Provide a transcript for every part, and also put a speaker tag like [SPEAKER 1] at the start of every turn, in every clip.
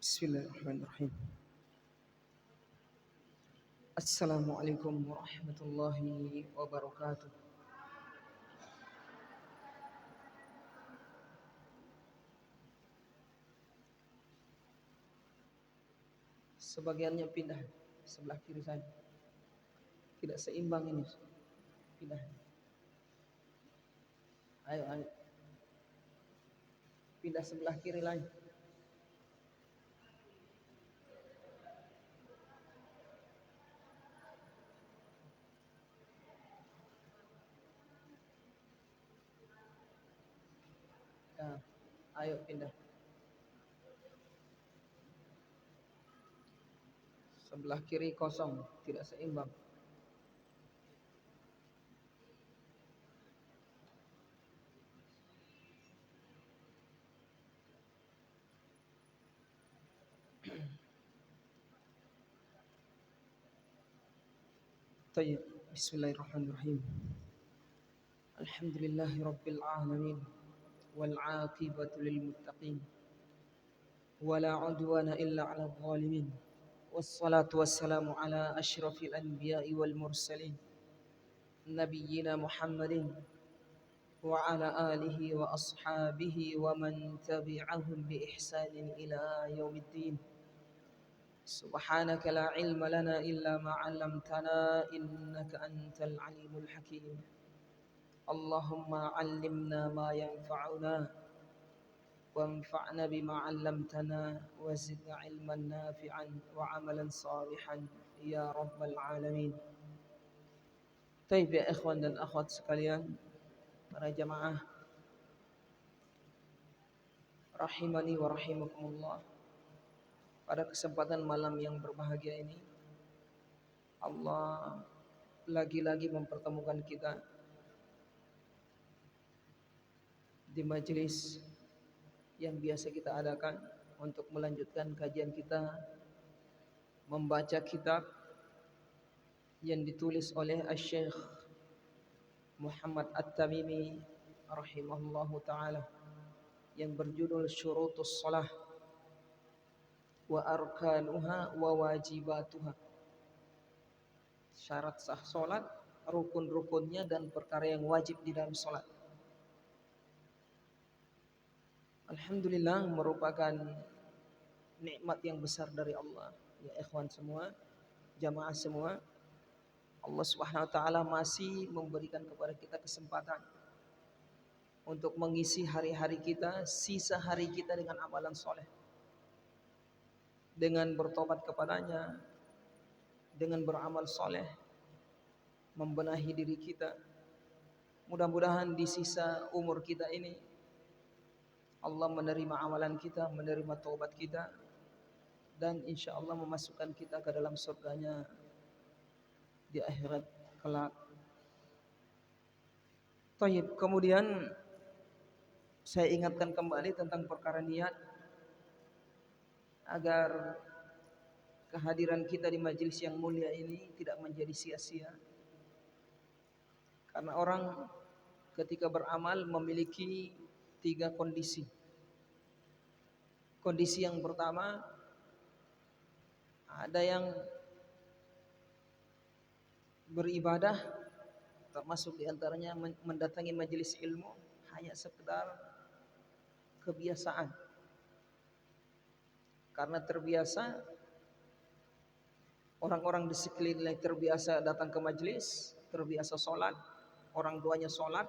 [SPEAKER 1] Bismillahirrahmanirrahim. Assalamualaikum warahmatullahi wabarakatuh. Sebagiannya pindah sebelah kiri saya. Tidak seimbang ini. Pindah. Ayo. Pindah sebelah kiri lain. Ya, ayo pindah. Sebelah kiri kosong, tidak seimbang. Tayyib. Bismillahirrahmanirrahim. Alhamdulillahi rabbil alamin wal 'aqibatu lil muttaqin. Wala 'udwana illa 'alal zalimin. Wassalatu wassalamu ala asyrafil anbiya'i wal mursalin. Nabiyyina Muhammadin wa ala alihi wa ashabihi wa man tabi'ahum bi ihsanin ila yaumiddin. Subhanaka la ilma lana illa ma 'allamtana innaka antal alimul hakim. Allahumma 'allimna ma yanfa'una wanfa'na bima 'allamtana wa zidna 'ilman nafi'an wa 'amalan salihan ya rabbal alamin. Baik ya ikhwan dan akhwat sekalian, para jamaah rahimani wa rahimakumullah. Pada kesempatan malam yang berbahagia ini, Allah lagi-lagi mempertemukan kita di majelis yang biasa kita adakan untuk melanjutkan kajian kita membaca kitab yang ditulis oleh Asy-Syaikh Muhammad At-Tamimi rahimahullahu taala yang berjudul Syurutus Shalah wa arkanuha wa wajibatuha. Syarat sah salat, rukun-rukunnya dan perkara yang wajib di dalam salat. Alhamdulillah, merupakan nikmat yang besar dari Allah. Ya ikhwan semua, jamaah semua, Allah Subhanahu wa taala masih memberikan kepada kita kesempatan untuk mengisi hari-hari kita, sisa hari kita dengan amalan soleh, dengan bertobat kepadanya, dengan beramal soleh, membenahi diri kita. Mudah-mudahan di sisa umur kita ini Allah menerima amalan kita, menerima taubat kita, dan insya Allah memasukkan kita ke dalam surganya di akhirat kelak. Tayyib. Kemudian saya ingatkan kembali tentang perkara niat agar kehadiran kita di majelis yang mulia ini tidak menjadi sia-sia. Karena orang ketika beramal memiliki 3 kondisi. Kondisi yang pertama, ada yang beribadah, termasuk diantaranya mendatangi majelis ilmu, hanya sekedar kebiasaan. Karena terbiasa, orang-orang di sekelilingnya terbiasa datang ke majelis, terbiasa sholat, orang tuanya sholat,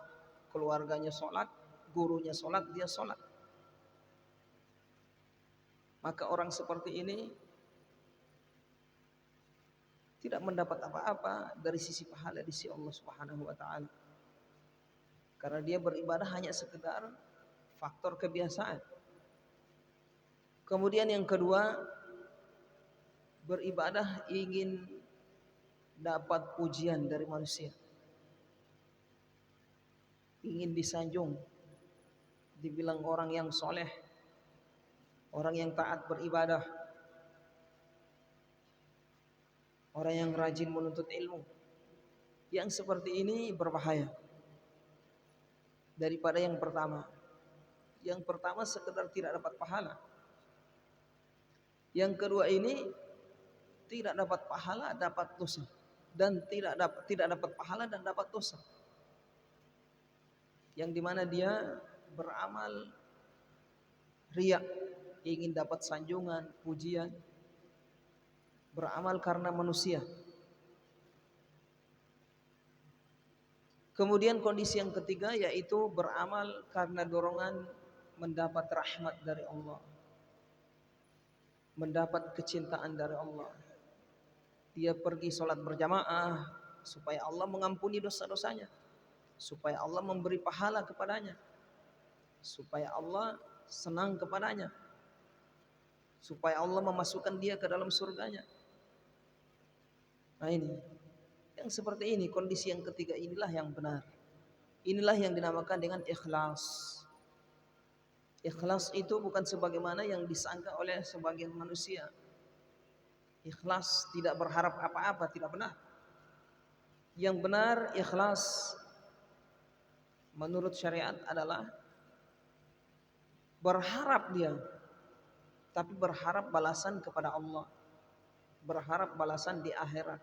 [SPEAKER 1] keluarganya sholat, gurunya sholat, dia sholat. Maka orang seperti ini tidak mendapat apa-apa dari sisi pahala di sisi Allah Subhanahu wa taala. Karena dia beribadah hanya sekedar faktor kebiasaan. Kemudian yang kedua, beribadah ingin dapat pujian dari manusia. Ingin disanjung, dibilang orang yang soleh, orang yang taat beribadah, orang yang rajin menuntut ilmu. Yang seperti ini berbahaya daripada yang pertama. Yang pertama sekedar tidak dapat pahala. Yang kedua ini tidak dapat pahala, dapat dosa, dan tidak dapat pahala dan dapat dosa. Yang dimana dia beramal riya, ingin dapat sanjungan, pujian, beramal karena manusia. Kemudian kondisi yang ketiga yaitu beramal karena dorongan mendapat rahmat dari Allah, mendapat kecintaan dari Allah. Dia pergi sholat berjamaah supaya Allah mengampuni dosa-dosanya, supaya Allah memberi pahala kepadanya, supaya Allah senang kepadanya, supaya Allah memasukkan dia ke dalam surganya. Nah ini, yang seperti ini, kondisi yang ketiga inilah yang benar. Inilah yang dinamakan dengan ikhlas. Ikhlas itu bukan sebagaimana yang disangka oleh sebagian manusia. Ikhlas tidak berharap apa-apa, tidak benar. Yang benar ikhlas menurut syariat adalah berharap dia, tapi berharap balasan kepada Allah, berharap balasan di akhirat.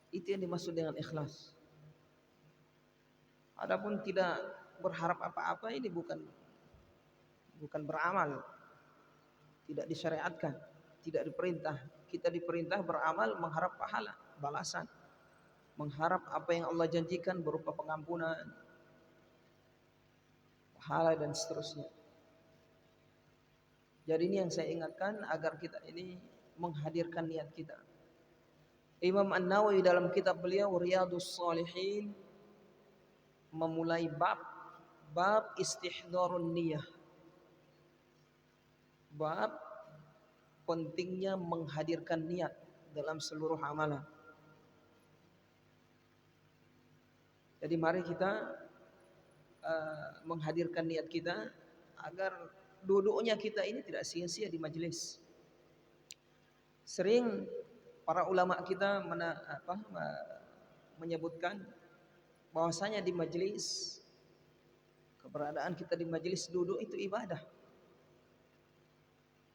[SPEAKER 1] Itu yang dimaksud dengan ikhlas. Adapun tidak berharap apa-apa ini bukan beramal, tidak disyariatkan, tidak diperintah. Kita diperintah beramal mengharap pahala, balasan, mengharap apa yang Allah janjikan berupa pengampunan, pahala dan seterusnya. Jadi ini yang saya ingatkan agar kita ini menghadirkan niat kita. Imam An-Nawawi dalam kitab beliau Riyadhus Shalihin memulai bab istihdharun niyah. Bab pentingnya menghadirkan niat dalam seluruh amalan. Jadi mari kita menghadirkan niat kita agar duduknya kita ini tidak sia-sia di majelis. Sering para ulama kita menyebutkan bahwasanya di majelis, keberadaan kita di majelis duduk itu ibadah.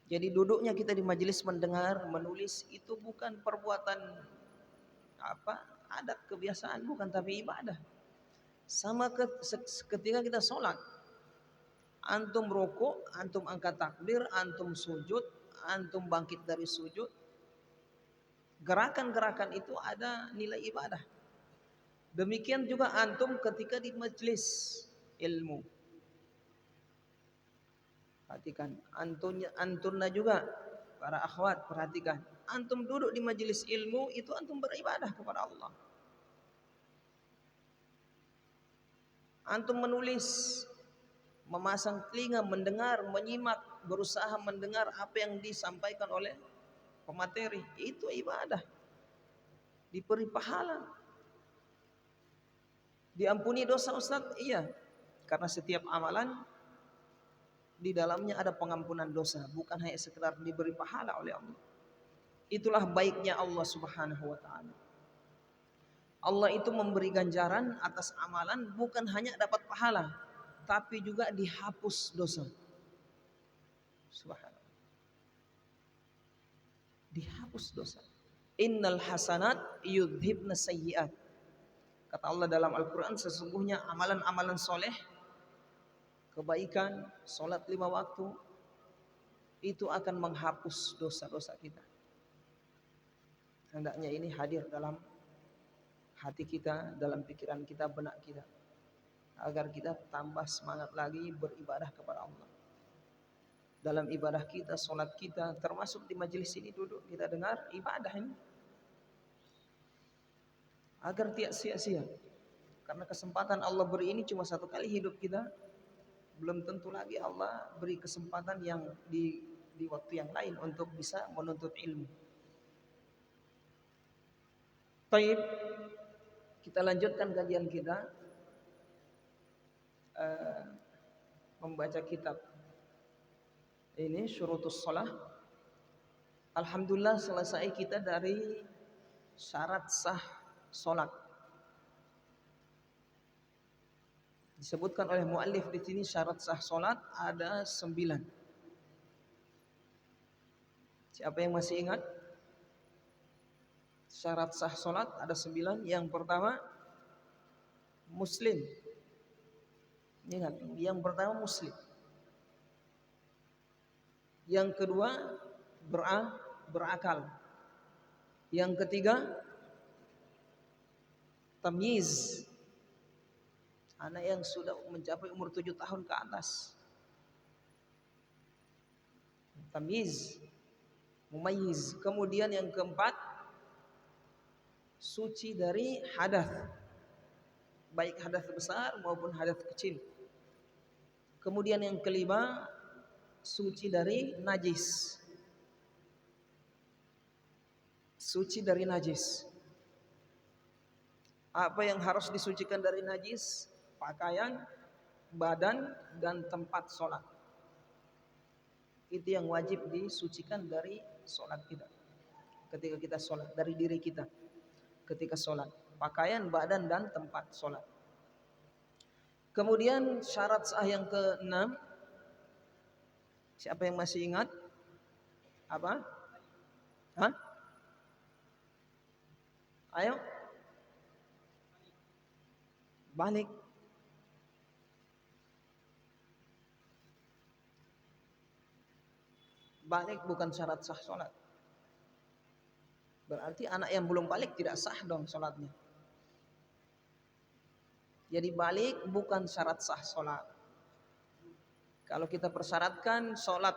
[SPEAKER 1] Jadi duduknya kita di majelis mendengar, menulis itu bukan perbuatan adat kebiasaan, bukan, tapi ibadah. Sama ketika kita sholat, antum rukuk, antum angkat takbir, antum sujud, antum bangkit dari sujud, gerakan-gerakan itu ada nilai ibadah. Demikian juga antum ketika di majelis ilmu. Perhatikan, antunna juga para akhwat, perhatikan. Antum duduk di majelis ilmu itu antum beribadah kepada Allah. Antum menulis, memasang telinga, mendengar, menyimak, berusaha mendengar apa yang disampaikan oleh pemateri, itu ibadah. Diberi pahala. Diampuni dosa Ustaz? Iya. Karena setiap amalan di dalamnya ada pengampunan dosa, bukan hanya sekedar diberi pahala oleh Allah. Itulah baiknya Allah Subhanahu wa taala. Allah itu memberi ganjaran atas amalan bukan hanya dapat pahala, tapi juga dihapus dosa. Subhanallah. Dihapus dosa. Innal hasanat yudhibna sayyi'at. Kata Allah dalam Al-Quran, sesungguhnya amalan-amalan soleh, kebaikan, sholat 5 waktu, itu akan menghapus dosa-dosa kita. Hendaknya ini hadir dalam hati kita, dalam pikiran kita, benak kita, agar kita tambah semangat lagi beribadah kepada Allah. Dalam ibadah kita, sholat kita, termasuk di majelis ini duduk kita dengar ibadah ini, agar tidak sia-sia. Karena kesempatan Allah beri ini cuma 1 kali hidup kita, belum tentu lagi Allah beri kesempatan yang di waktu yang lain untuk bisa menuntut ilmu. Baik, kita lanjutkan kajian kita membaca kitab ini Syurutus Shalah. Alhamdulillah selesai kita dari syarat sah salat. Disebutkan oleh muallif di sini syarat sah salat ada 9. Siapa yang masih ingat? Syarat sah solat ada 9. Yang pertama Muslim. Ingat, yang pertama Muslim. Yang kedua berakal. Yang ketiga tamyiz. Anak yang sudah mencapai umur 7 tahun ke atas. Tamyiz, mumayyiz. Kemudian yang keempat suci dari hadas, baik hadas besar maupun hadas kecil. Kemudian yang kelima suci dari najis. Suci dari najis. Apa yang harus disucikan dari najis? Pakaian, badan, dan tempat sholat. Itu yang wajib disucikan dari sholat kita. Ketika kita sholat, dari diri kita. Ketika sholat, pakaian, badan, dan tempat sholat. Kemudian syarat sah yang ke-6. Siapa yang masih ingat? Apa? Hah? Ayo. Balik. Balik bukan syarat sah sholat. Berarti anak yang belum balik tidak sah dong sholatnya. Jadi balik bukan syarat sah sholat. Kalau kita persyaratkan sholat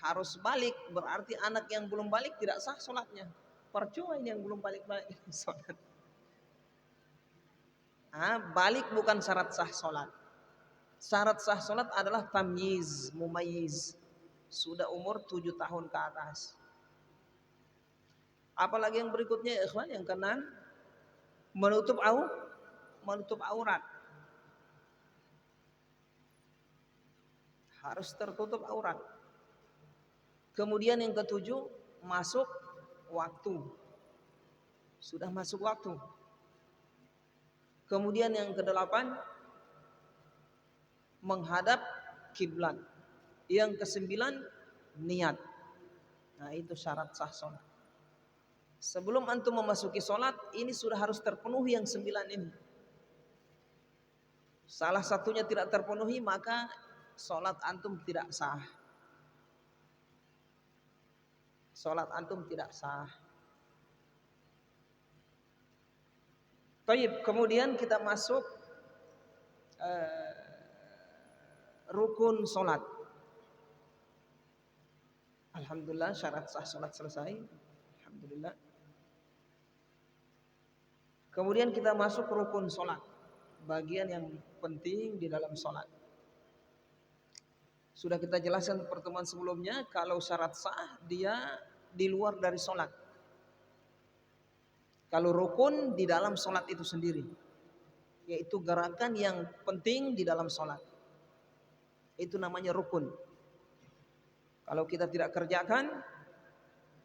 [SPEAKER 1] harus balik, berarti anak yang belum balik tidak sah sholatnya. Percuma ini yang belum balik-balik sholat. Balik bukan syarat sah sholat. Syarat sah sholat adalah tamyiz, mumayyiz. Sudah umur 7 tahun ke atas. Apalagi yang berikutnya ya ikhwan, yang ke-6, menutup aurat. Harus tertutup aurat. Kemudian yang ke-7, masuk waktu. Sudah masuk waktu. Kemudian yang ke-8, menghadap kiblat. Yang ke-9, niat. Nah, itu syarat sah sholat. Sebelum antum memasuki sholat, ini sudah harus terpenuhi yang 9 ini. Salah satunya tidak terpenuhi, maka sholat antum tidak sah. Sholat antum tidak sah. Baik, kemudian kita masuk rukun sholat. Alhamdulillah syarat sah sholat selesai. Alhamdulillah. Kemudian kita masuk rukun sholat. Bagian yang penting di dalam sholat. Sudah kita jelaskan pertemuan sebelumnya, kalau syarat sah dia di luar dari sholat. Kalau rukun di dalam sholat itu sendiri, yaitu gerakan yang penting di dalam sholat. Itu namanya rukun. Kalau kita tidak kerjakan,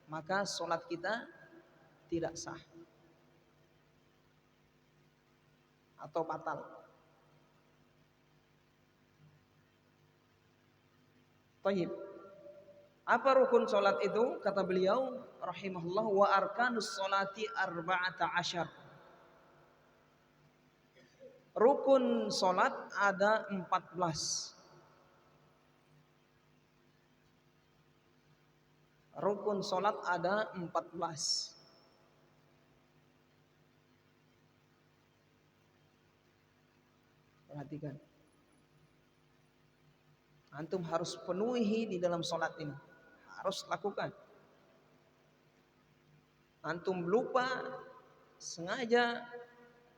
[SPEAKER 1] maka sholat kita tidak sah atau batal. Baik. Apa rukun sholat itu? Kata beliau rahimahullah, wa arkanus sholati arba'ata asyar. Rukun sholat ada 14. Rukun sholat ada 14. Perhatikan. Antum harus penuhi di dalam sholat ini. Harus lakukan. Antum lupa, sengaja,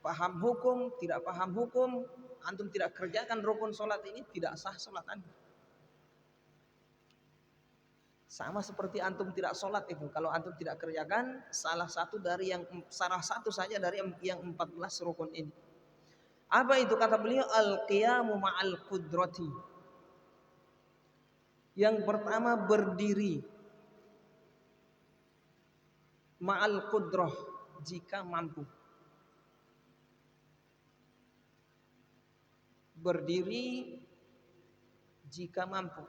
[SPEAKER 1] paham hukum, tidak paham hukum, antum tidak kerjakan rukun sholat ini, tidak sah sholat antum. Sama seperti antum tidak sholat itu. Kalau antum tidak kerjakan salah satu saja dari yang 14 rukun ini. Apa itu? Kata beliau, al-qiyamu ma'al qudrati. Yang pertama berdiri ma'al qudrah, jika mampu. Berdiri jika mampu.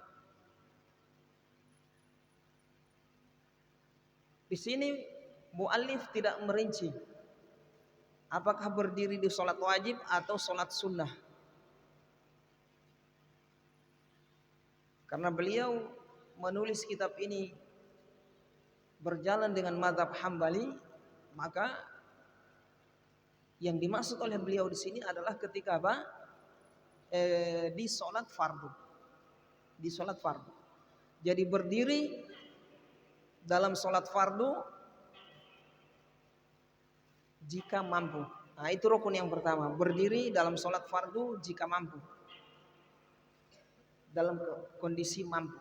[SPEAKER 1] Di sini muallif tidak merinci apakah berdiri di sholat wajib atau sholat sunnah. Karena beliau menulis kitab ini berjalan dengan mazhab Hambali, maka yang dimaksud oleh beliau di sini adalah ketika apa? Di sholat fardu. Di sholat fardu. Jadi berdiri dalam sholat fardu jika mampu. Nah, itu rukun yang pertama. Berdiri dalam sholat fardu jika mampu. Dalam kondisi mampu.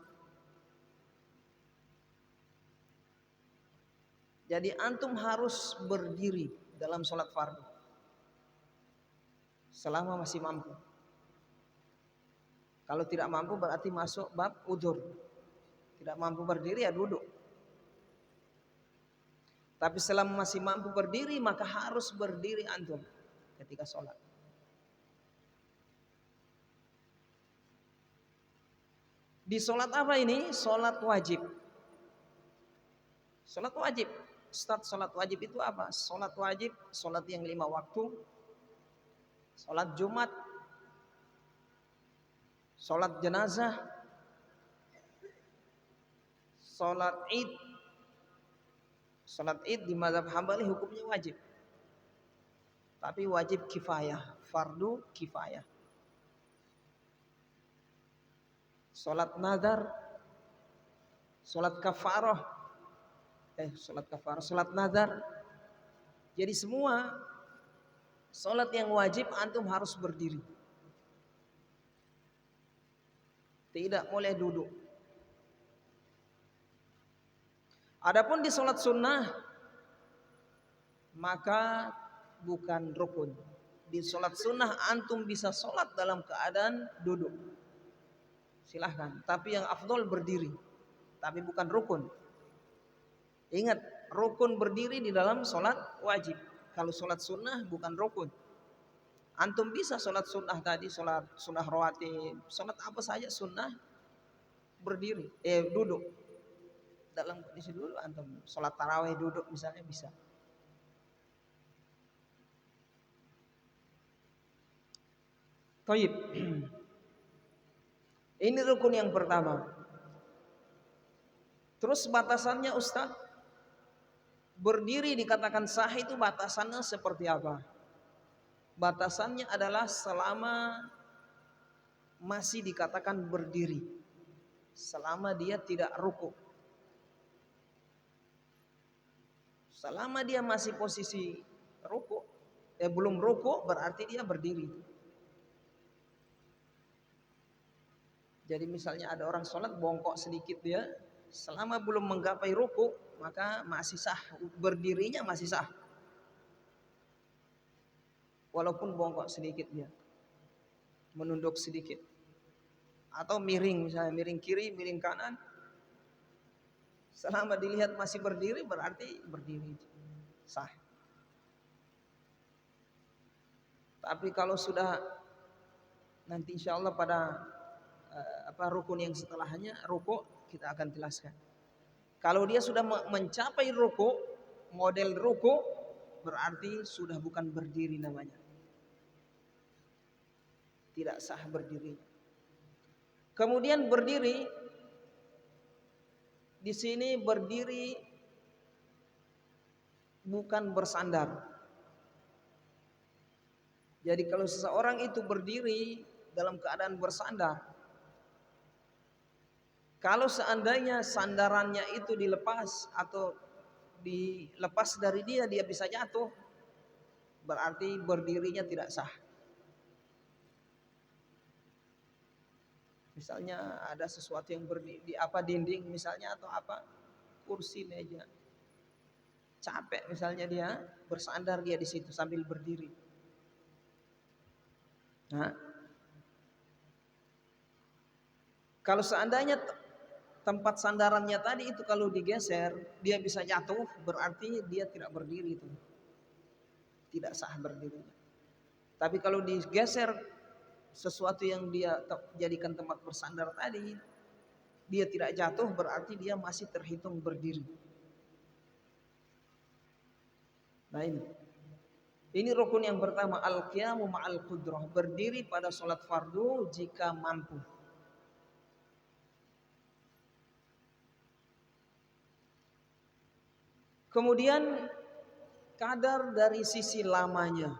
[SPEAKER 1] Jadi antum harus berdiri dalam sholat fardu selama masih mampu. Kalau tidak mampu berarti masuk bab udzur. Tidak mampu berdiri ya duduk. Tapi selama masih mampu berdiri maka harus berdiri antum ketika sholat. Di sholat apa ini? Sholat wajib. Sholat wajib. Ustaz, sholat wajib itu apa? Sholat wajib, sholat yang 5 waktu. Sholat Jumat. Sholat jenazah. Sholat Id. Sholat Id di mazhab Hambali hukumnya wajib. Tapi wajib kifayah, fardu kifayah. Sholat nadar, sholat kafarah, sholat nadar. Jadi semua sholat yang wajib antum harus berdiri. Tidak boleh duduk. Adapun di sholat sunnah maka bukan rukun. Di sholat sunnah antum bisa sholat dalam keadaan duduk. Silahkan. Tapi yang afdol berdiri. Tapi bukan rukun. Ingat, rukun berdiri di dalam sholat wajib. Kalau sholat sunnah bukan rukun. Antum bisa sholat sunnah tadi, sholat sunnah rawatib, sholat apa saja sunnah berdiri, duduk. Dalam kondisi dulu antum sholat tarawih duduk misalnya bisa. Taib. Ini rukun yang pertama. Terus batasannya Ustaz, berdiri dikatakan sah itu batasannya seperti apa? Batasannya adalah selama masih dikatakan berdiri, selama dia tidak ruku. Selama dia masih posisi ruku, belum ruku berarti dia berdiri. Jadi misalnya ada orang sholat bongkok sedikit dia, selama belum menggapai ruku maka masih sah, berdirinya masih sah. Walaupun bongkok sedikit dia, menunduk sedikit, atau miring misalnya, miring kiri, miring kanan, selama dilihat masih berdiri berarti berdiri sah. Tapi kalau sudah nanti insya Allah pada rukun yang setelahnya ruku kita akan jelaskan. Kalau dia sudah mencapai ruku, model ruku berarti sudah bukan berdiri namanya. Tidak sah berdiri. Kemudian berdiri di sini berdiri bukan bersandar. Jadi kalau seseorang itu berdiri dalam keadaan bersandar, kalau seandainya sandarannya itu dilepas atau dilepas dari dia bisa jatuh, berarti berdirinya tidak sah. Misalnya ada sesuatu yang berdiri dinding misalnya atau apa, kursi, meja, capek misalnya dia bersandar dia di situ sambil berdiri. Nah, kalau seandainya tempat sandarannya tadi itu kalau digeser dia bisa jatuh, berarti dia tidak berdiri itu, tidak sah berdirinya. Tapi kalau digeser sesuatu yang dia jadikan tempat bersandar tadi, dia tidak jatuh, berarti dia masih terhitung berdiri. Nah ini rukun yang pertama, al-qiyamu ma'al qudrah, berdiri pada sholat fardu jika mampu. Kemudian kadar dari sisi lamanya,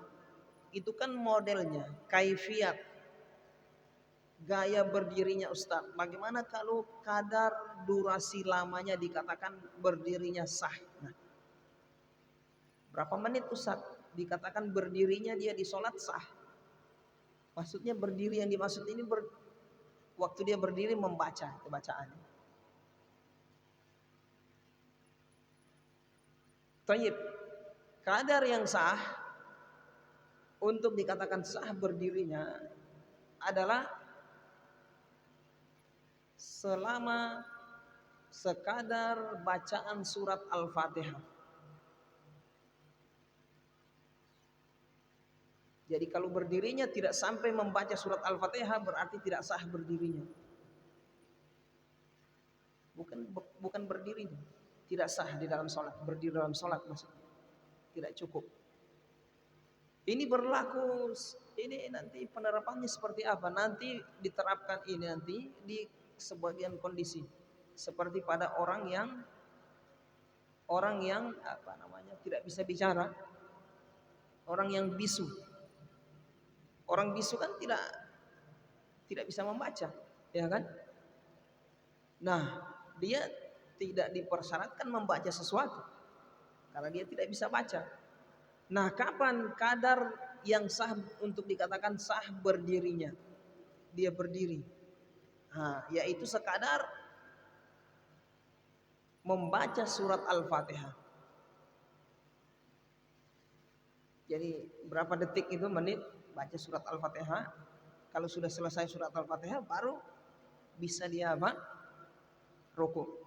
[SPEAKER 1] itu kan modelnya, kaifiat, gaya berdirinya Ustaz. Bagaimana kalau kadar durasi lamanya dikatakan berdirinya sah? Nah, berapa menit Ustaz dikatakan berdirinya dia di sholat sah? Maksudnya berdiri yang dimaksud ini waktu dia berdiri membaca bacaan. Tayyib, kadar yang sah untuk dikatakan sah berdirinya adalah selama sekadar bacaan surat Al-Fatihah. Jadi kalau berdirinya tidak sampai membaca surat Al-Fatihah berarti tidak sah berdirinya. Bukan berdirinya, tidak sah di dalam sholat, berdiri dalam sholat maksudnya tidak cukup. Ini berlaku, ini nanti penerapannya seperti apa? Nanti diterapkan ini nanti di sebagian kondisi, seperti pada orang yang apa namanya tidak bisa bicara, orang yang bisu. Orang bisu kan tidak bisa membaca, ya kan? Nah, dia tidak dipersyaratkan membaca sesuatu karena dia tidak bisa baca. Nah, kapan kadar yang sah untuk dikatakan sah berdirinya? Dia berdiri. Nah, yaitu sekadar membaca surat Al-Fatihah. Jadi berapa detik itu menit baca surat Al-Fatihah? Kalau sudah selesai surat Al-Fatihah baru bisa dia apa? Rukuk.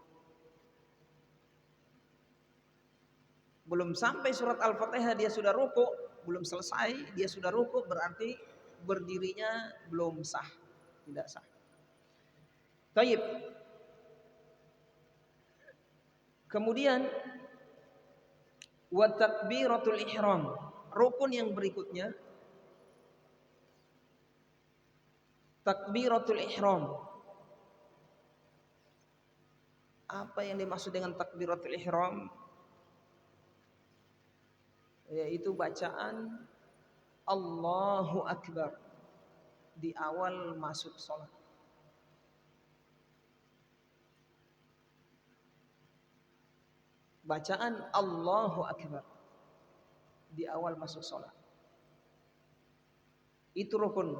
[SPEAKER 1] Belum sampai surat Al-Fatihah dia sudah rukuk, belum selesai dia sudah rukuk, berarti berdirinya belum sah, tidak sah. Taib. Kemudian wa takbiratul ihram, rukun yang berikutnya takbiratul ihram. Apa yang dimaksud dengan takbiratul ihram? Yaitu bacaan Allahu Akbar di awal masuk sholat. Bacaan Allahu Akbar di awal masuk sholat. Itu rukun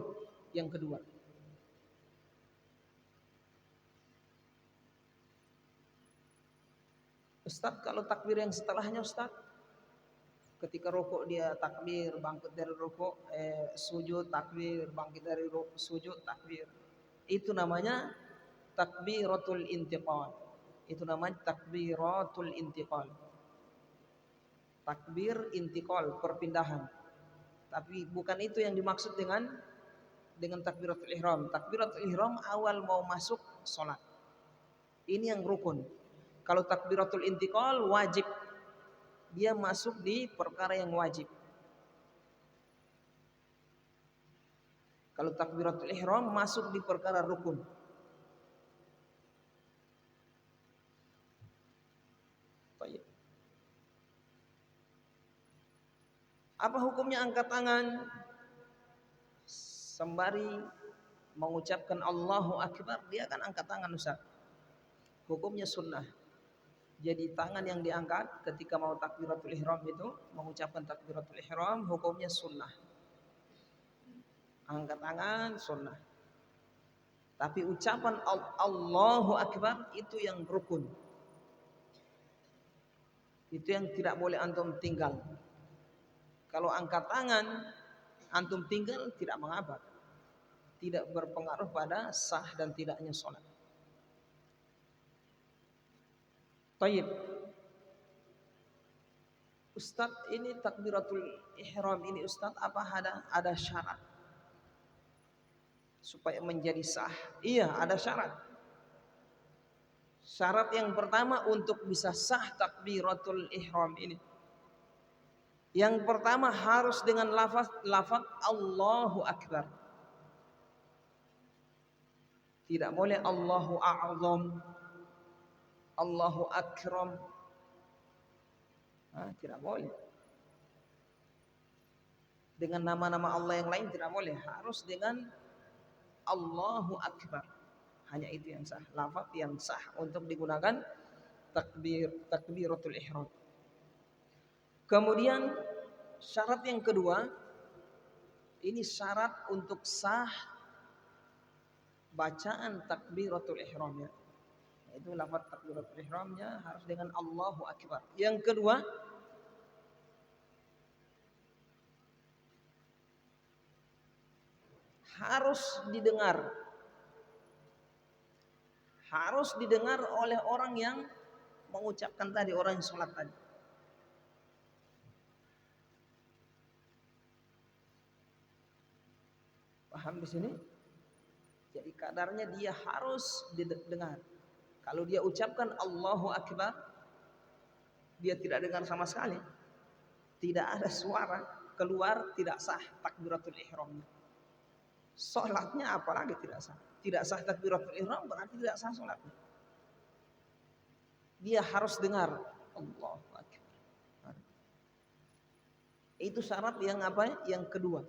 [SPEAKER 1] yang kedua. Ustaz, kalau takbir yang setelahnya Ustaz, ketika rukuk dia takbir, bangkit dari rukuk, sujud takbir, bangkit dari rukuk, sujud takbir. Itu namanya takbiratul intiqal. Itu namanya takbiratul intiqal. Takbir intiqal, perpindahan. Tapi bukan itu yang dimaksud dengan takbiratul ihram. Takbiratul ihram awal mau masuk sholat. Ini yang rukun. Kalau takbiratul intiqal wajib. Dia masuk di perkara yang wajib. Kalau takbiratul ihram masuk di perkara rukun. Apa hukumnya angkat tangan sembari mengucapkan Allahu Akbar? Dia akan angkat tangan Ustaz. Hukumnya sunnah. Jadi tangan yang diangkat ketika mau takbiratul ihram itu mengucapkan takbiratul ihram hukumnya sunnah. Angkat tangan sunnah. Tapi ucapan Allahu Akbar itu yang rukun. Itu yang tidak boleh antum tinggal. Kalau angkat tangan antum tinggal tidak mengapa. Tidak berpengaruh pada sah dan tidaknya sholat. Taib. Ustaz, ini takbiratul ihram ini Ustaz, apa ada syarat supaya menjadi sah? Iya, ada syarat. Syarat yang pertama untuk bisa sah takbiratul ihram ini, Yang pertama harus dengan lafaz Allahu Akbar. Tidak boleh Allahu A'zam, Allahu Akram. Tidak boleh. Dengan nama-nama Allah yang lain tidak boleh. Harus dengan Allahu Akbar. Hanya itu yang sah. Lafaz yang sah untuk digunakan takbiratul ihram. Kemudian syarat yang kedua, ini syarat untuk sah bacaan takbiratul ihramnya. Itu lafaz takbiratul ihramnya harus dengan Allahu Akbar. Yang kedua, harus didengar oleh orang yang mengucapkan tadi, orang yang sholat tadi. Paham di sini? Jadi kadarnya dia harus didengar. Kalau dia ucapkan Allahu Akbar, dia tidak dengar sama sekali, tidak ada suara keluar, tidak sah takbiratul ihramnya. Sholatnya apalagi tidak sah. Tidak sah takbiratul ihram berarti tidak sah sholatnya. Dia harus dengar Allahu Akbar. Itu syarat yang apa? Yang kedua.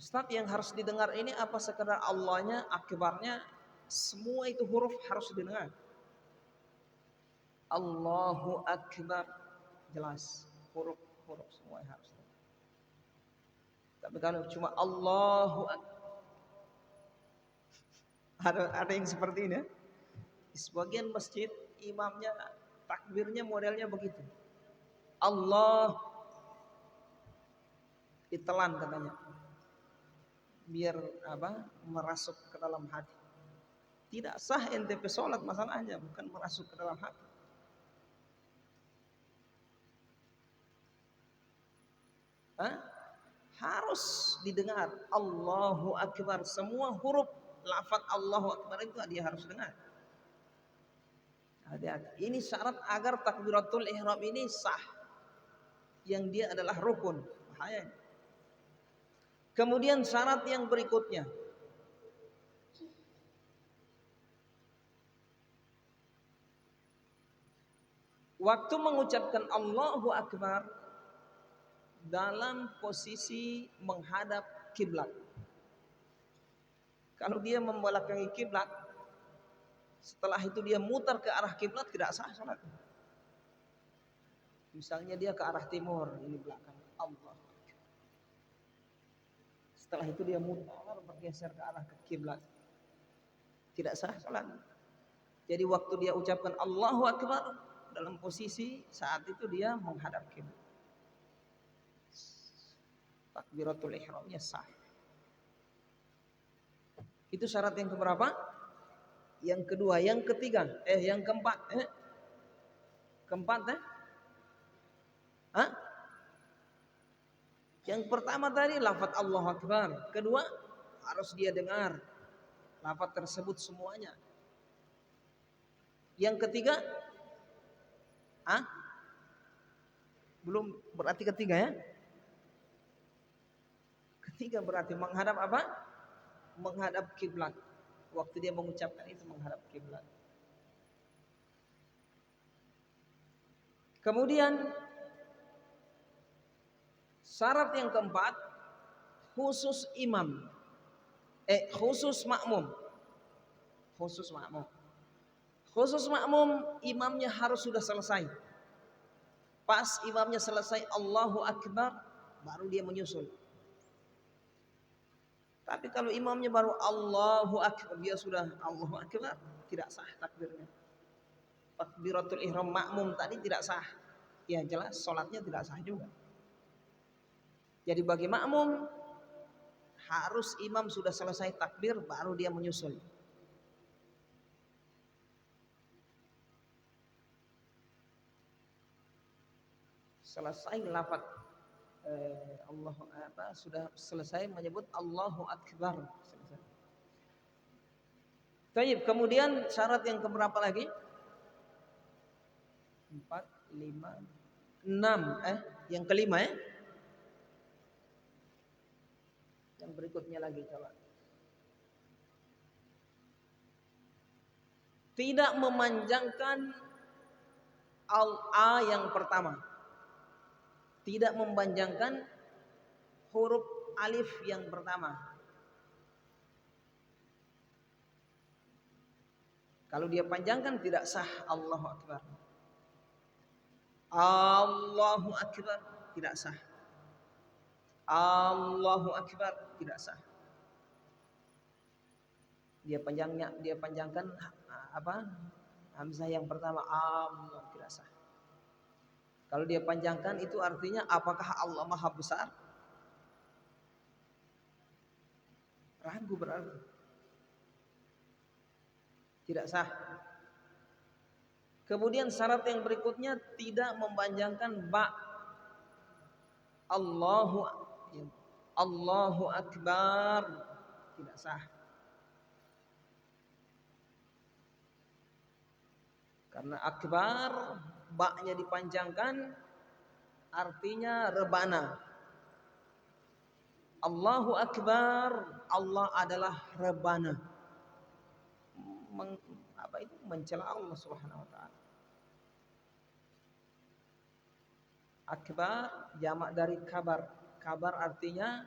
[SPEAKER 1] Ustaz, yang harus didengar ini apa sekedar Allahnya, akbarnya? Semua itu huruf harus didengar. Allahu Akbar, jelas huruf semua harus didengar. Tapi kalau cuma Allahu Akbar, ada yang seperti ini ya? Di sebagian masjid imamnya takbirnya modelnya begitu. Allah ditelan katanya. Biar merasuk ke dalam hati. Tidak sah NTP sholat masalahnya, bukan merasuk ke dalam hati. Harus didengar Allahu Akbar. Semua huruf lafaz Allahu Akbar itu dia harus dengar. Ini syarat agar takbiratul ihram ini sah, yang dia adalah rukun. Bahaya. Kemudian syarat yang berikutnya, waktu mengucapkan Allahu Akbar dalam posisi menghadap kiblat. Kalau dia membelakangi kiblat, setelah itu dia mutar ke arah kiblat, tidak sah salat. Misalnya dia ke arah timur, ini belakang Allah. Setelah itu dia mutar bergeser ke arah kiblat, tidak sah salat. Jadi waktu dia ucapkan Allahu Akbar dalam posisi saat itu dia menghadap kiblat, takbiratul ihramnya sah. Itu syarat yang keberapa? Yang kedua. Yang ketiga, yang keempat. Keempat Yang pertama tadi lafaz Allahu Akbar. Kedua, harus dia dengar lafaz tersebut semuanya. Yang ketiga, belum berarti ketiga ya. Ketiga berarti menghadap apa? Menghadap kiblat. Waktu dia mengucapkan itu menghadap kiblat. Kemudian syarat yang keempat, khusus imam, khusus makmum. Khusus makmum. Khusus makmum, imamnya harus sudah selesai. Pas imamnya selesai Allahu Akbar, baru dia menyusul. Tapi kalau imamnya baru Allahu Akbar, dia sudah Allahu Akbar, tidak sah takbirnya. Takbiratul ihram makmum tadi tidak sah. Ya jelas sholatnya tidak sah juga. Jadi bagi makmum harus imam sudah selesai takbir baru dia menyusul. Selesai lafaz sudah selesai menyebut Allahu Akbar. Selesai. Baik, kemudian syarat yang keberapa lagi? 4, 5, 6. Yang kelima ya. Yang berikutnya lagi coba. Tidak memanjangkan A yang pertama. Tidak memanjangkan huruf alif yang pertama. Kalau dia panjangkan tidak sah. Allahu Akbar. Allahu Akbar tidak sah. Allahu Akbar tidak sah. Dia panjangkan apa? Hamzah yang pertama Allah tidak sah. Kalau dia panjangkan itu artinya apakah Allah Maha Besar? Ragu berarti. Tidak sah. Kemudian syarat yang berikutnya tidak memanjangkan ba. Allahu Akbar tidak sah. Karena akbar ba-nya dipanjangkan artinya rebana. Allahu Akbar, Allah adalah rebana. Mencela Allah Subhanahu wa taala. Akbar jamak dari kabar. Kabar artinya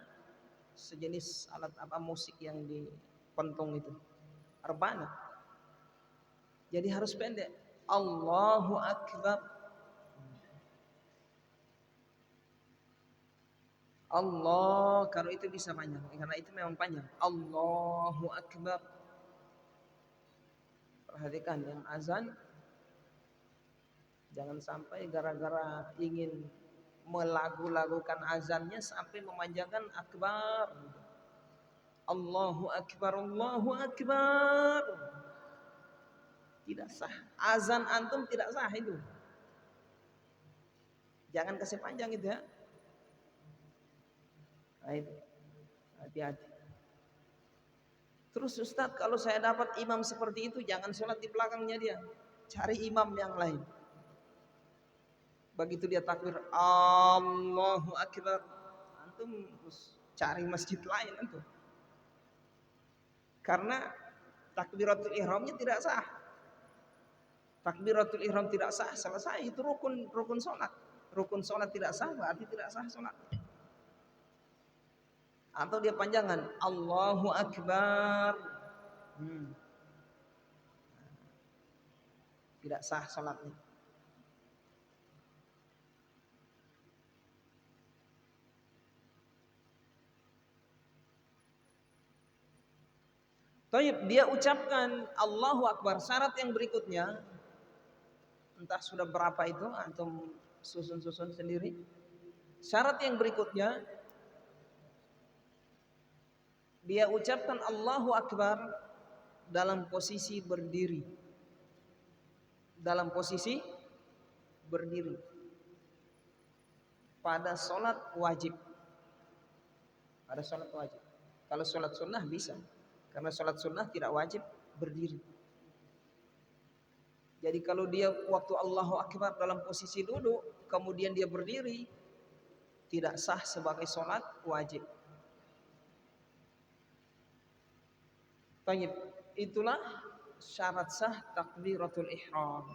[SPEAKER 1] sejenis alat musik yang dipentung itu. Rebana. Jadi harus pendek. Allahu Akbar. Allah, kalau itu bisa panjang karena itu memang panjang. Allahu Akbar. Perhatikan yang azan jangan sampai gara-gara ingin melagu-lagukan azannya sampai memanjangkan akbar. Allahu Akbar, Allahu Akbar. Tidak sah. Azan antum tidak sah itu. Jangan kasih panjang itu ya. Nah, itu. Hati-hati. Terus Ustadz, kalau saya dapat imam seperti itu, jangan sholat di belakangnya dia. Cari imam yang lain. Begitu dia takbir, Allahu Akbar, antum cari masjid lain antum. Karena takbiratul ihramnya tidak sah. Takbiratul ihram tidak sah, selesai itu rukun sholat. Rukun sholat tidak sah, berarti tidak sah sholat. Atau dia panjangan Allahu Akbar, tidak sah sholatnya. Taib, dia ucapkan Allahu Akbar. Syarat yang berikutnya, entah sudah berapa itu, antum susun sendiri. Syarat yang berikutnya, dia ucapkan Allahu Akbar dalam posisi berdiri. Dalam posisi berdiri. Pada sholat wajib. Pada sholat wajib. Kalau sholat sunnah bisa. Karena sholat sunnah tidak wajib berdiri. Jadi kalau dia waktu Allahu Akbar dalam posisi duduk, kemudian dia berdiri, tidak sah sebagai sholat wajib. Tayyib, itulah syarat sah takbiratul ihram.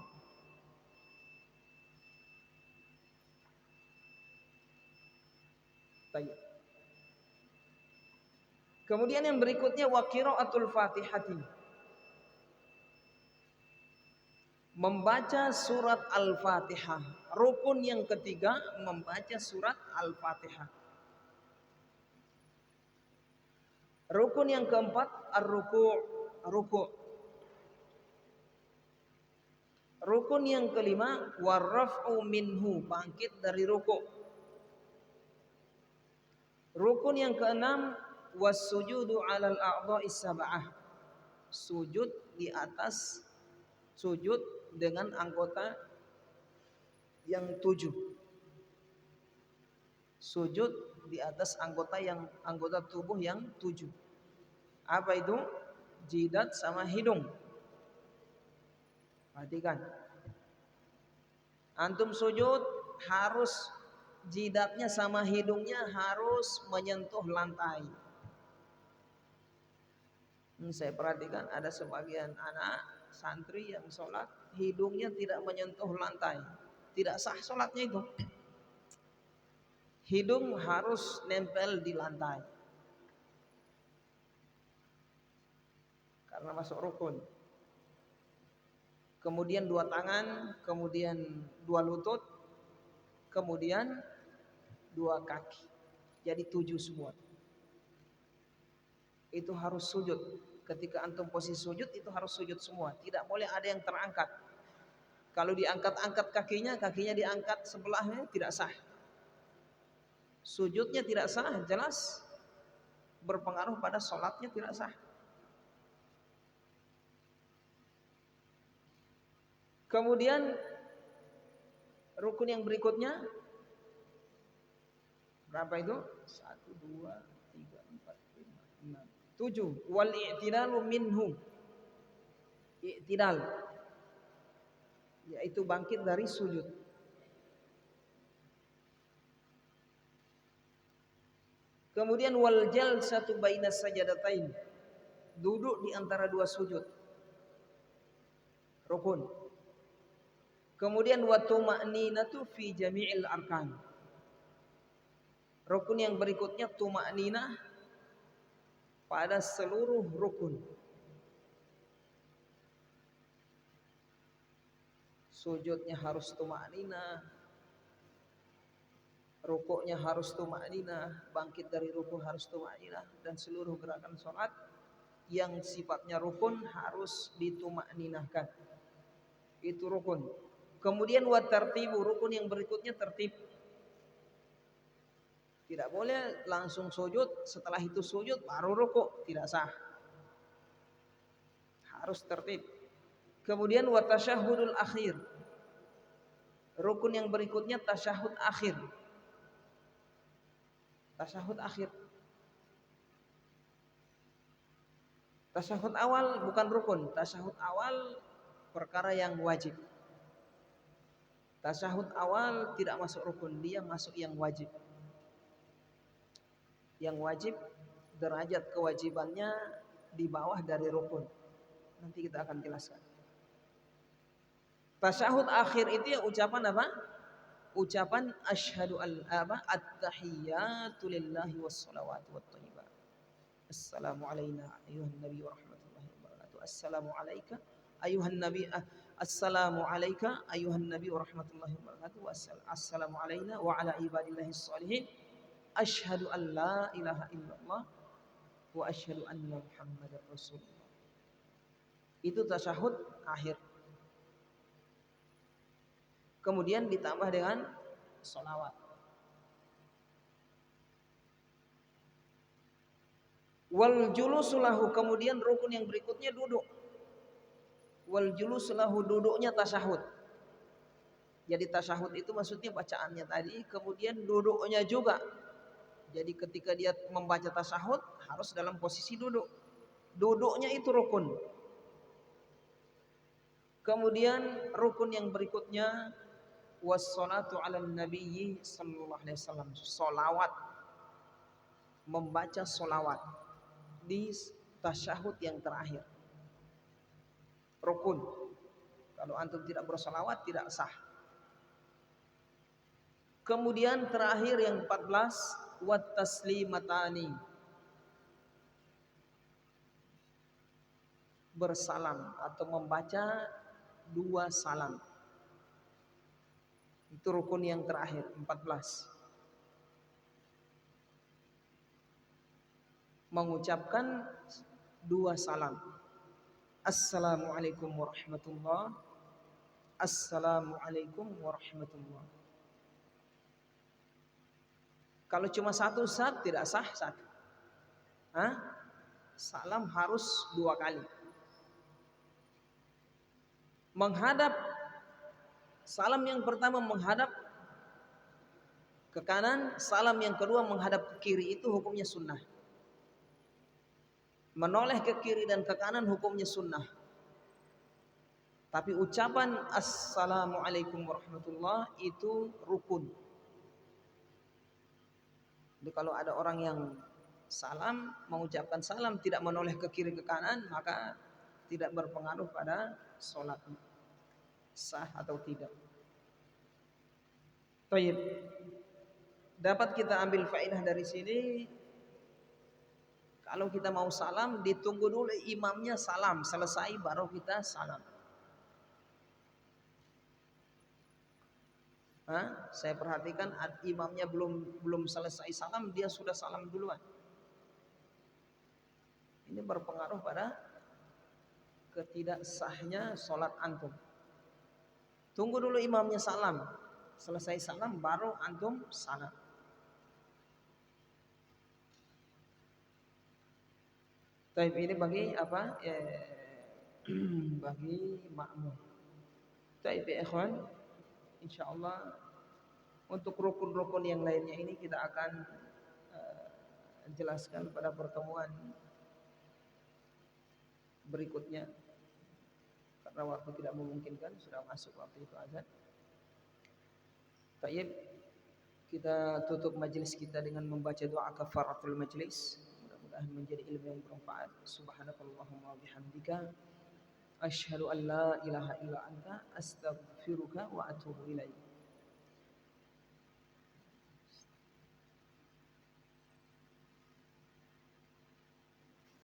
[SPEAKER 1] Tayyib. Kemudian yang berikutnya wa qiraatul Fatihati. Membaca surat Al-Fatihah. Rukun yang ketiga membaca surat Al-Fatihah. Rukun yang keempat ar-ruku'. Rukun yang kelima warraf'u minhu, bangkit dari ruku'. Rukun yang keenam was-sujudu 'alal a'dha'is sab'ah. Sujud di atas, sujud dengan anggota yang 7. Sujud di atas anggota tubuh yang 7. Apa itu? Jidat sama hidung. Perhatikan. Antum sujud harus jidatnya sama hidungnya harus menyentuh lantai. Saya perhatikan ada sebagian anak santri yang sholat hidungnya tidak menyentuh lantai, tidak sah sholatnya itu. Hidung harus nempel di lantai karena masuk rukun. Kemudian dua tangan, kemudian dua lutut, kemudian dua kaki. Jadi 7 semua. Itu harus sujud. Ketika antum posisi sujud itu harus sujud semua. Tidak boleh ada yang terangkat. Kalau diangkat-angkat kakinya diangkat sebelahnya tidak sah. Sujudnya tidak sah, jelas berpengaruh pada sholatnya tidak sah. Kemudian rukun yang berikutnya berapa itu? 1, 2, 3, 4, 5, 6, 7. Wal i'tidalu minhu. I'tidal yaitu bangkit dari sujud. Kemudian wal jalsatu bainas sajadatain. Duduk di antara dua sujud. Rukun. Kemudian wa tuma'ninatu fi jami'il arkan. Rukun yang berikutnya tuma'ninah pada seluruh rukun. Sujudnya harus tuma'ninah, rukuknya harus tuma'ninah, bangkit dari rukuk harus tuma'ninah, dan seluruh gerakan sholat yang sifatnya rukun harus dituma'ninahkan. Itu rukun. Kemudian wa tartibu, rukun yang berikutnya tertib. Tidak boleh langsung sujud, setelah itu sujud baru rukuk, tidak sah. Harus tertib. Kemudian wa tasyahhudul akhir. Rukun yang berikutnya tasyahud akhir. Tasyahud akhir. Tasyahud awal bukan rukun, tasyahud awal perkara yang wajib. Tasyahud awal tidak masuk rukun, dia masuk yang wajib. Yang wajib derajat kewajibannya di bawah dari rukun. Nanti kita akan jelaskan. Tasyahud akhir itu yang ucapan apa? Ucapan asyhadu at-tahiyyatu lillahi wassalawatu watthayyibah. Assalamu alayna ayuhan nabi wa rahmatullahi wa barakatuh. Assalamu alayka ayuhan nabi assalamu alayka ayuhan nabi wa rahmatullahi wa barakatuh. Assalamu alayna wa ala ibadillahis shalihin. Asyhadu an la ilaha illallah wa asyhadu anna muhammadar rasulullah. Itu tasyahud akhir. Kemudian ditambah dengan sholawat. Wal julusulahu, kemudian rukun yang berikutnya duduk. Wal julusulahu, duduknya tasyahud. Jadi tasyahud itu maksudnya bacaannya tadi, kemudian duduknya juga. Jadi ketika dia membaca tasyahud harus dalam posisi duduk. Duduknya itu rukun. Kemudian rukun yang berikutnya wassalatu ala nabiyyi sallallahu alaihi wasallam. Sholawat. Membaca sholawat di tasyahud yang terakhir. Rukun. Kalau antum tidak bersolawat tidak sah. Kemudian terakhir yang 14 wat taslimatani. Bersalam atau membaca 2 salam. Itu rukun yang terakhir 14. Mengucapkan 2 salam. Assalamualaikum warahmatullahi. Assalamualaikum warahmatullahi. Kalau cuma satu saat tidak sah satu. Salam harus 2 kali. Menghadap, salam yang pertama menghadap ke kanan, salam yang kedua menghadap ke kiri, itu hukumnya sunnah. Menoleh ke kiri dan ke kanan hukumnya sunnah. Tapi ucapan assalamualaikum warahmatullah itu rukun. Jadi kalau ada orang yang salam, mengucapkan salam tidak menoleh ke kiri ke kanan, maka tidak berpengaruh pada sholat sah atau tidak. Baik. Dapat kita ambil faedah dari sini, kalau kita mau salam ditunggu dulu imamnya salam selesai baru kita salam. Saya perhatikan imamnya belum selesai salam dia sudah salam duluan. Ini berpengaruh pada ketidaksahnya sholat antum. Tunggu dulu imamnya salam, selesai salam baru antum salam. Taib ini bagi apa? Bagi makmum. Taib ya ikhwan, insyaallah untuk rukun-rukun yang lainnya ini kita akan jelaskan pada pertemuan berikutnya karena waktu tidak memungkinkan, sudah masuk waktu itu azan. Taib, kita tutup majelis kita dengan membaca doa kafaratul majelis. Mudah-mudahan menjadi ilmu yang bermanfaat. Subhanakallahumma wa bihamdika asyhadu an la ilaha illa anta astaghfiruka wa atubu ilaik.